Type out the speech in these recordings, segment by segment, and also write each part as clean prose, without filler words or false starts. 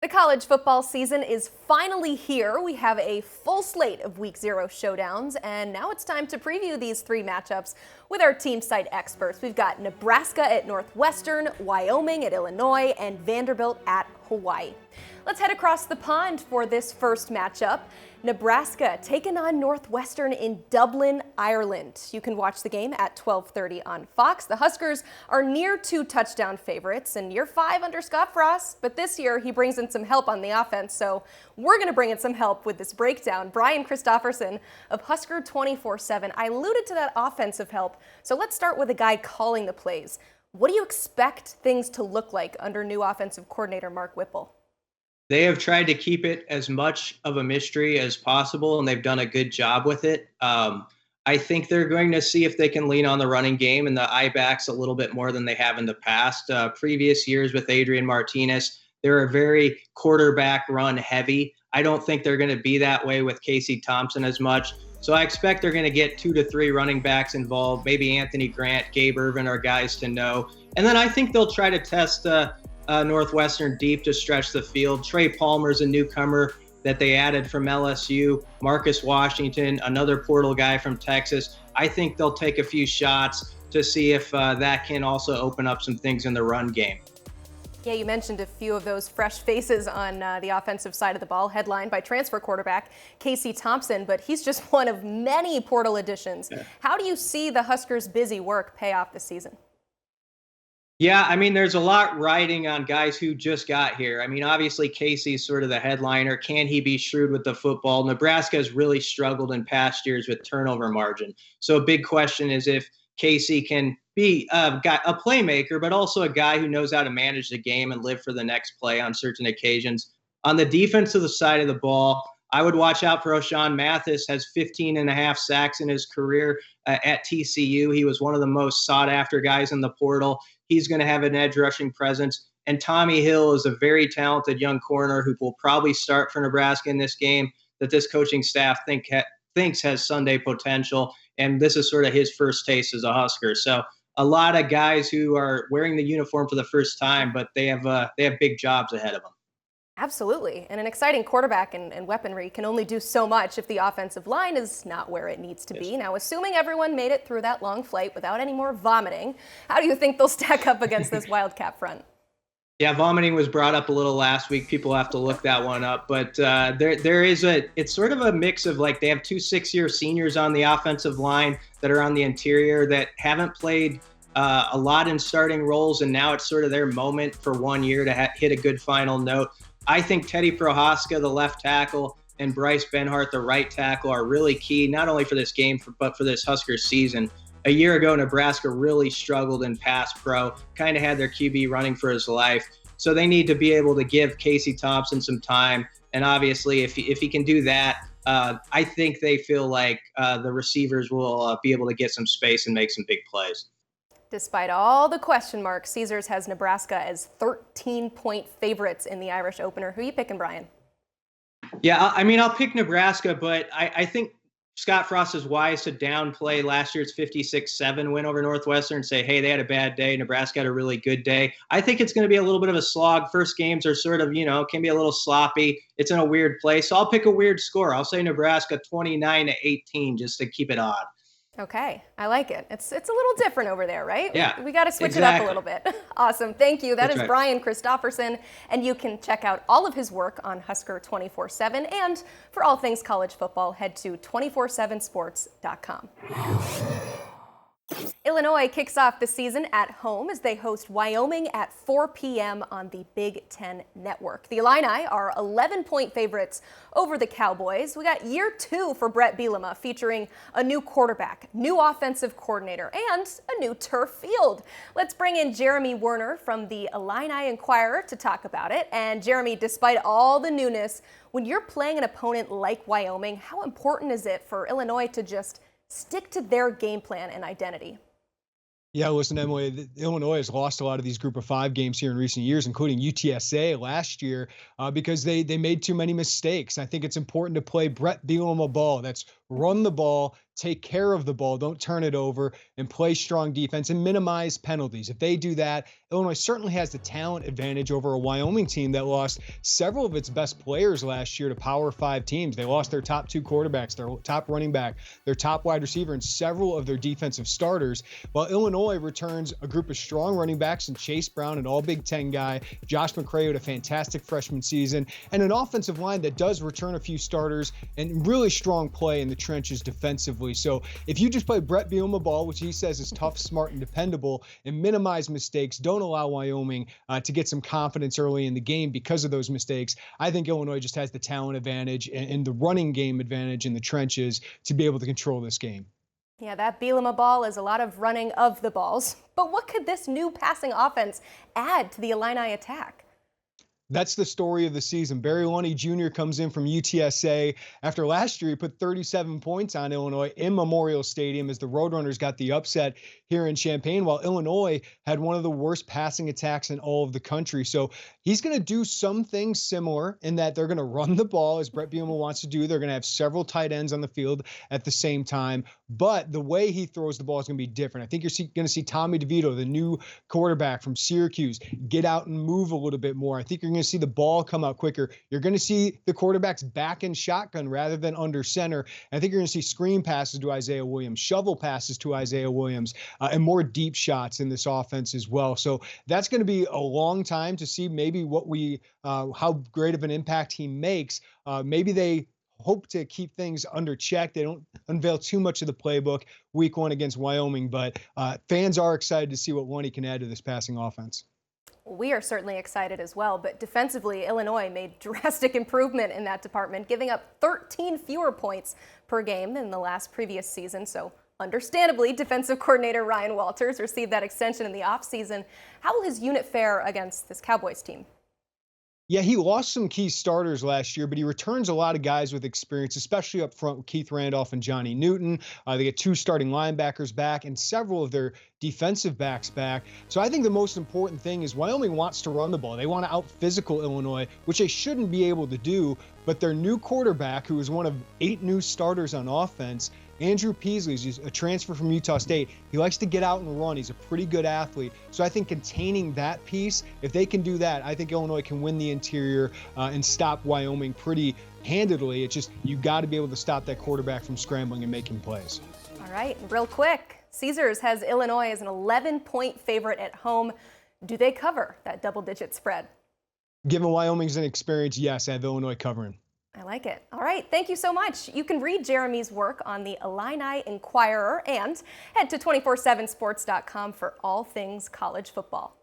The college football season is finally here. We have a full slate of Week 0 showdowns, and now it's time to preview these three matchups with our TEAMSITE experts. We've got Nebraska at Northwestern, Wyoming at Illinois, and Vanderbilt at Hawaii. Let's head across the pond for this first matchup. Nebraska taking on Northwestern in Dublin, Ireland. You can watch the game at 12:30 on Fox. The Huskers are near 2-touchdown favorites and year 5 under Scott Frost, but this year he brings in some help on the offense, so we're going to bring in some help with this breakdown. Brian Christopherson of Husker 24/7. I alluded to that offensive help, so let's start with a guy calling the plays. What do you expect things to look like under new offensive coordinator Mark Whipple? They have tried to keep it as much of a mystery as possible, and they've done a good job with it. I think they're going to see if they can lean on the running game and the I-backs a little bit more than they have in the past. Previous years with Adrian Martinez, they're a very quarterback run heavy. I don't think they're going to be that way with Casey Thompson as much. So I expect they're going to get 2 to 3 running backs involved. Maybe Anthony Grant, Gabe Ervin are guys to know. And then I think they'll try to test Northwestern deep to stretch the field. Trey Palmer's a newcomer that they added from LSU. Marcus Washington, another portal guy from Texas. I think they'll take a few shots to see if that can also open up some things in the run game. Yeah, you mentioned a few of those fresh faces on the offensive side of the ball, headlined by transfer quarterback Casey Thompson, but he's just one of many portal additions. Yeah. How do you see the Huskers' busy work pay off this season? Yeah, I mean, there's a lot riding on guys who just got here. I mean, obviously, Casey's sort of the headliner. Can he be shrewd with the football? Nebraska has really struggled in past years with turnover margin. So a big question is if Casey can be a playmaker, but also a guy who knows how to manage the game and live for the next play on certain occasions. On the defensive side of the ball, I would watch out for O'Shawn Mathis, has 15 and a half sacks in his career at TCU. He was one of the most sought-after guys in the portal. He's going to have an edge rushing presence. And Tommy Hill is a very talented young corner who will probably start for Nebraska in this game that this coaching staff thinks has Sunday potential. And this is sort of his first taste as a Husker. So a lot of guys who are wearing the uniform for the first time, but they have big jobs ahead of them. Absolutely. And an exciting quarterback and weaponry can only do so much if the offensive line is not where it needs to be. Now, assuming everyone made it through that long flight without any more vomiting, how do you think they'll stack up against this Wildcat front? Yeah, vomiting was brought up a little last week. People have to look that one up. But it's sort of a mix of like they have 2 6-year seniors on the offensive line that are on the interior that haven't played a lot in starting roles. And now it's sort of their moment for 1 year to hit a good final note. I think Teddy Prohaska, the left tackle, and Bryce Benhart, the right tackle, are really key, not only for this game, but for this Huskers season. A year ago, Nebraska really struggled in pass pro, kind of had their QB running for his life. So they need to be able to give Casey Thompson some time. And obviously, if he can do that, I think they feel like the receivers will be able to get some space and make some big plays. Despite all the question marks, Caesars has Nebraska as 13-point favorites in the Irish opener. Who are you picking, Brian? Yeah, I mean, I'll pick Nebraska, but I think Scott Frost is wise to downplay last year's 56-7 win over Northwestern and say, hey, they had a bad day. Nebraska had a really good day. I think it's going to be a little bit of a slog. First games are sort of, can be a little sloppy. It's in a weird place. So I'll pick a weird score. I'll say Nebraska 29-18 just to keep it odd. Okay, I like it. It's a little different over there, right? Yeah, we got to switch it up a little bit. Awesome. Thank you. That's right. Brian Christopherson, and you can check out all of his work on Husker 24/7. And for all things college football, head to 247sports.com. Illinois kicks off the season at home as they host Wyoming at 4 p.m. on the Big Ten Network. The Illini are 11-point favorites over the Cowboys. We got year 2 for Brett Bielema, featuring a new quarterback, new offensive coordinator, and a new turf field. Let's bring in Jeremy Werner from the Illini Inquirer to talk about it. And Jeremy, despite all the newness, when you're playing an opponent like Wyoming, how important is it for Illinois to just stick to their game plan and identity? Yeah, listen, Emily, Illinois has lost a lot of these group of 5 games here in recent years, including UTSA last year, because they made too many mistakes. I think it's important to play Brett Bielema ball that's run the ball, take care of the ball, don't turn it over, and play strong defense and minimize penalties. If they do that, Illinois certainly has the talent advantage over a Wyoming team that lost several of its best players last year to Power 5 teams. They lost their top 2 quarterbacks, their top running back, their top wide receiver, and several of their defensive starters, while Illinois returns a group of strong running backs in Chase Brown, an all Big Ten guy, Josh McCray with a fantastic freshman season, and an offensive line that does return a few starters and really strong play in the trenches defensively. So if you just play Brett Bielema ball, which he says is tough, smart, and dependable, and minimize mistakes, don't allow Wyoming to get some confidence early in the game because of those mistakes, I think Illinois just has the talent advantage and the running game advantage in the trenches to be able to control this game. Yeah, that Bielema ball is a lot of running of the balls. But what could this new passing offense add to the Illini attack? That's the story of the season. Barry Lunny Jr. comes in from UTSA. After last year, he put 37 points on Illinois in Memorial Stadium as the Roadrunners got the upset here in Champaign, while Illinois had one of the worst passing attacks in all of the country. So he's going to do some things similar in that they're going to run the ball, as Brett Bielema wants to do. They're going to have several tight ends on the field at the same time. But the way he throws the ball is going to be different. I think you're going to see Tommy DeVito, the new quarterback from Syracuse, get out and move a little bit more. I think you're going to see the ball come out quicker. You're going to see the quarterbacks back in shotgun rather than under center. And I think you're going to see screen passes to Isaiah Williams, shovel passes to Isaiah Williams, and more deep shots in this offense as well. So that's going to be a long time to see maybe how great of an impact he makes. Maybe they hope to keep things under check. They don't unveil too much of the playbook week 1 against Wyoming, but fans are excited to see what Lunny can add to this passing offense. We are certainly excited as well, but defensively, Illinois made drastic improvement in that department, giving up 13 fewer points per game than the previous season. So understandably, defensive coordinator Ryan Walters received that extension in the offseason. How will his unit fare against this Cowboys team? Yeah, he lost some key starters last year, but he returns a lot of guys with experience, especially up front with Keith Randolph and Johnny Newton. They get 2 starting linebackers back and several of their defensive backs back. So I think the most important thing is Wyoming wants to run the ball. They want to out-physical Illinois, which they shouldn't be able to do. But their new quarterback, who is one of 8 new starters on offense, Andrew Peasley, is a transfer from Utah State. He likes to get out and run. He's a pretty good athlete. So I think containing that piece, if they can do that, I think Illinois can win the interior and stop Wyoming pretty handedly. It's just you got to be able to stop that quarterback from scrambling and making plays. All right, real quick. Caesars has Illinois as an 11-point favorite at home. Do they cover that double-digit spread? Given Wyoming's inexperience, yes, I have Illinois covering. I like it. All right, thank you so much. You can read Jeremy's work on the Illini Inquirer and head to 247sports.com for all things college football.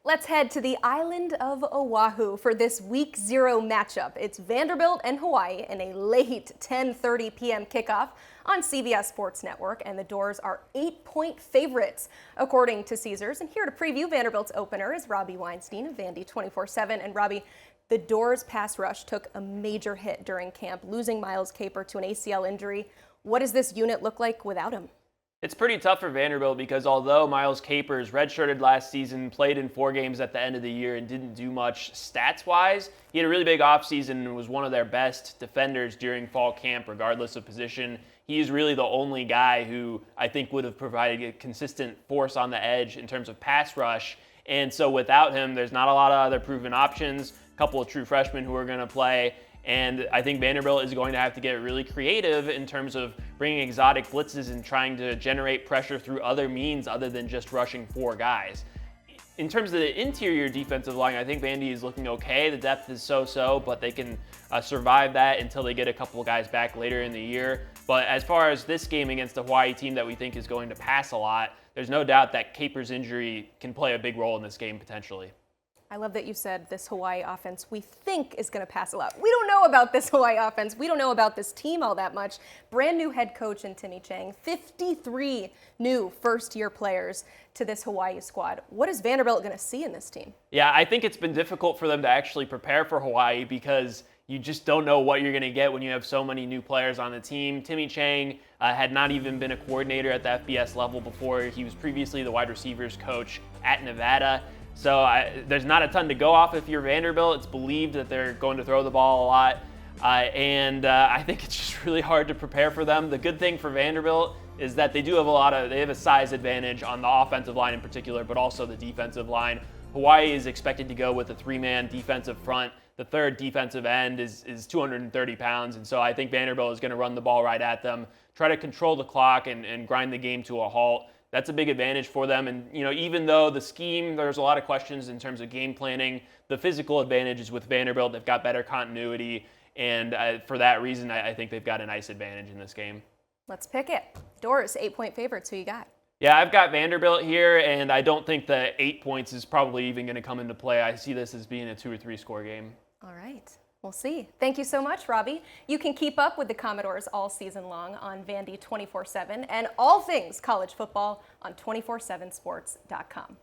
Let's head to the island of Oahu for this Week 0 matchup. It's Vanderbilt and Hawaii in a late 10:30 p.m. kickoff on CBS Sports Network, and the Doors are 8-point favorites, according to Caesars. And here to preview Vanderbilt's opener is Robbie Weinstein of Vandy 24/7. And Robbie, the Doors pass rush took a major hit during camp, losing Miles Caper to an ACL injury. What does this unit look like without him? It's pretty tough for Vanderbilt because although Miles Capers redshirted last season, played in 4 games at the end of the year and didn't do much stats-wise, he had a really big offseason and was one of their best defenders during fall camp, regardless of position. He is really the only guy who I think would have provided a consistent force on the edge in terms of pass rush. And so without him, there's not a lot of other proven options, a couple of true freshmen who are going to play. And I think Vanderbilt is going to have to get really creative in terms of bringing exotic blitzes and trying to generate pressure through other means other than just rushing 4 guys. In terms of the interior defensive line, I think Vandy is looking okay. The depth is so-so, but they can survive that until they get a couple of guys back later in the year. But as far as this game against the Hawaii team that we think is going to pass a lot, there's no doubt that Capers' injury can play a big role in this game potentially. I love that you said this Hawaii offense we think is going to pass a lot. We don't know about this Hawaii offense. We don't know about this team all that much. Brand new head coach in Timmy Chang, 53 new first-year players to this Hawaii squad. What is Vanderbilt going to see in this team? Yeah, I think it's been difficult for them to actually prepare for Hawaii because you just don't know what you're going to get when you have so many new players on the team. Timmy Chang had not even been a coordinator at the FBS level before. He was previously the wide receivers coach at Nevada. So there's not a ton to go off if you're Vanderbilt. It's believed that they're going to throw the ball a lot. And I think it's just really hard to prepare for them. The good thing for Vanderbilt is that they have a size advantage on the offensive line in particular, but also the defensive line. Hawaii is expected to go with a 3-man defensive front. The third defensive end is 230 pounds, and so I think Vanderbilt is going to run the ball right at them, try to control the clock and grind the game to a halt. That's a big advantage for them. And, even though the scheme, there's a lot of questions in terms of game planning, the physical advantage is with Vanderbilt. They've got better continuity. And for that reason, I think they've got a nice advantage in this game. Let's pick it. Doors, 8-point favorites. Who you got? Yeah, I've got Vanderbilt here, and I don't think the 8 points is probably even going to come into play. I see this as being a 2 or 3 score game. All right. We'll see. Thank you so much, Robbie. You can keep up with the Commodores all season long on Vandy 24/7 and all things college football on 247sports.com.